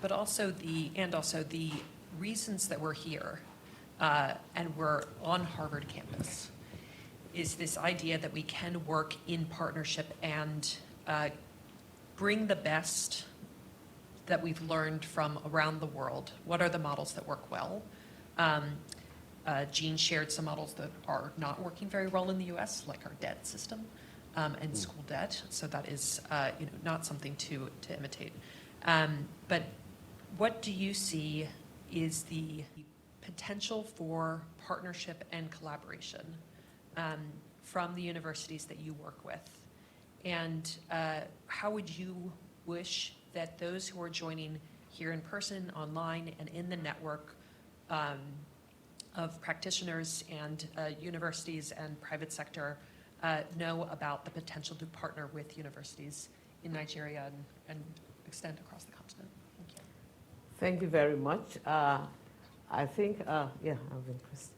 but also the reasons that we're here and we're on Harvard campus is this idea that we can work in partnership and bring the best that we've learned from around the world. What are the models that work well? Jean shared some models that are not working very well in the US, like our debt system and school debt. So that is not something to imitate. But what do you see is the potential for partnership and collaboration from the universities that you work with? And how would you wish that those who are joining here in person, online, and in the network of practitioners and universities and private sector know about the potential to partner with universities in Nigeria and extend across the continent? Thank you. Thank you very much. I think, yeah, I'm impressed.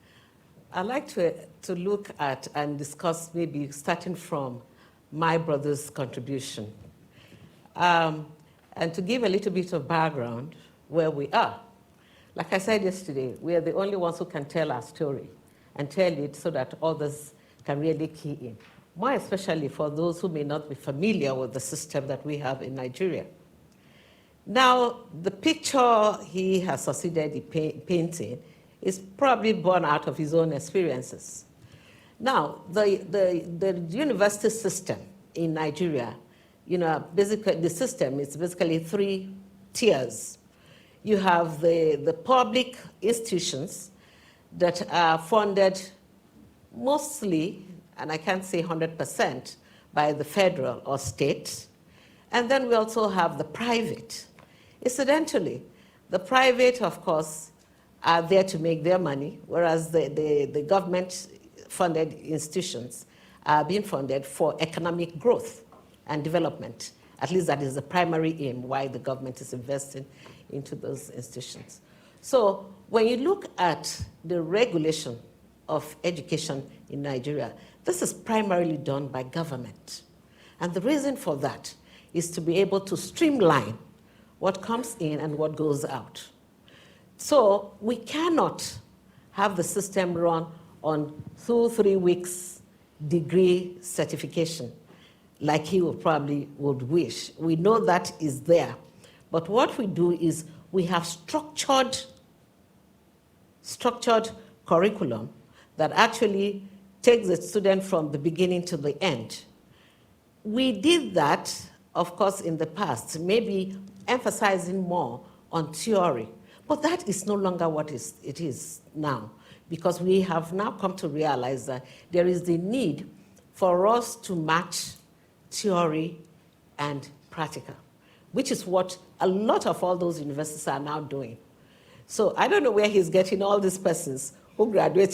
I'd like to look at and discuss maybe starting from my brother's contribution. And to give a little bit of background where we are. Like I said yesterday, we are the only ones who can tell our story and tell it so that others can really key in. More especially for those who may not be familiar with the system that we have in Nigeria. Now, the picture he has succeeded in painting is probably born out of his own experiences. Now, the university system in Nigeria, basically the system is basically 3 tiers. You have the public institutions that are funded mostly, and I can't say 100%, by the federal or state. And then we also have the private. Incidentally, the private, of course, are there to make their money, whereas the government-funded institutions are being funded for economic growth and development. At least that is the primary aim why the government is investing into those institutions. So when you look at the regulation of education in Nigeria, this is primarily done by government. And the reason for that is to be able to streamline what comes in and what goes out. So we cannot have the system run on 2-3 weeks degree certification like he would wish. We know that is there. But what we do is we have structured curriculum that actually takes the student from the beginning to the end. We did that, of course, in the past, maybe emphasizing more on theory. But that is no longer what it is now, because we have now come to realize that there is the need for us to match theory and practical, which is what a lot of all those universities are now doing. So I don't know where he's getting all these persons who graduate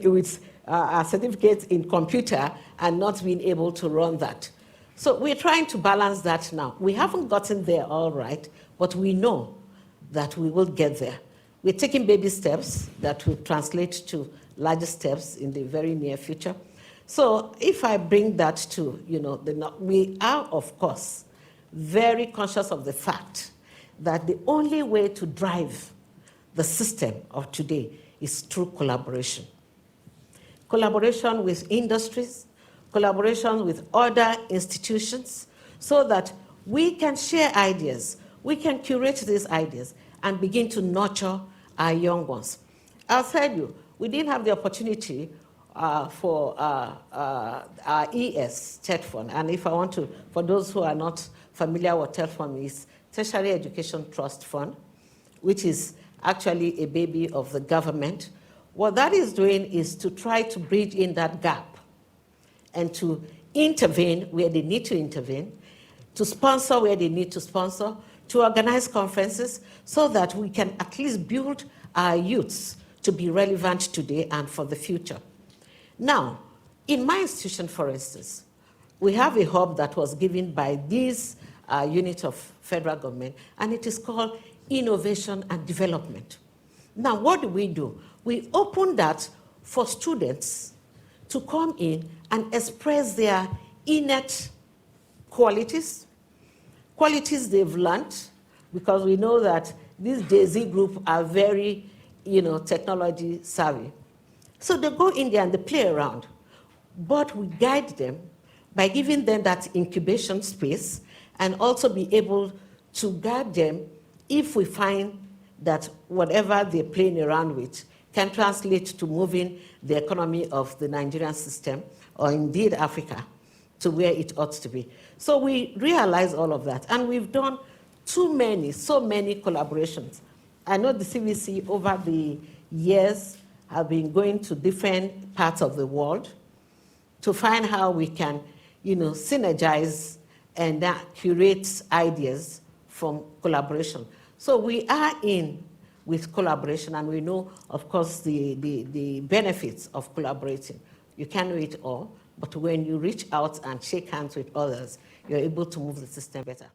with certificates in computer and not being able to run that. So we're trying to balance that now. We haven't gotten there all right, but we know that we will get there. We're taking baby steps that will translate to larger steps in the very near future. So if I bring that to, we are, of course, very conscious of the fact that the only way to drive the system of today is through collaboration. Collaboration with industries, collaboration with other institutions, so that we can share ideas, we can curate these ideas, and begin to nurture our young ones. I'll tell you, we didn't have the opportunity for our ES, TED Fund, and if I want to, for those who are not familiar with TED Fund, is Tertiary Education Trust Fund, which is actually a baby of the government. What that is doing is to try to bridge in that gap and to intervene where they need to intervene, to sponsor where they need to sponsor, to organize conferences so that we can at least build our youths to be relevant today and for the future. Now, in my institution, for instance, we have a hub that was given by this unit of federal government, and it is called Innovation and Development. Now, what do? We open that for students to come in and express their innate qualities they've learned, because we know that this JZ group are very, technology savvy. So they go in there and they play around. But we guide them by giving them that incubation space and also be able to guide them if we find that whatever they're playing around with can translate to moving the economy of the Nigerian system, or indeed Africa, to where it ought to be. So we realize all of that, and we've done so many collaborations. I know the CVC over the years have been going to different parts of the world to find how we can, synergize and curate ideas from collaboration. So we are in with collaboration, and we know, of course, the benefits of collaborating. You can't know it all, but when you reach out and shake hands with others, you're able to move the system better.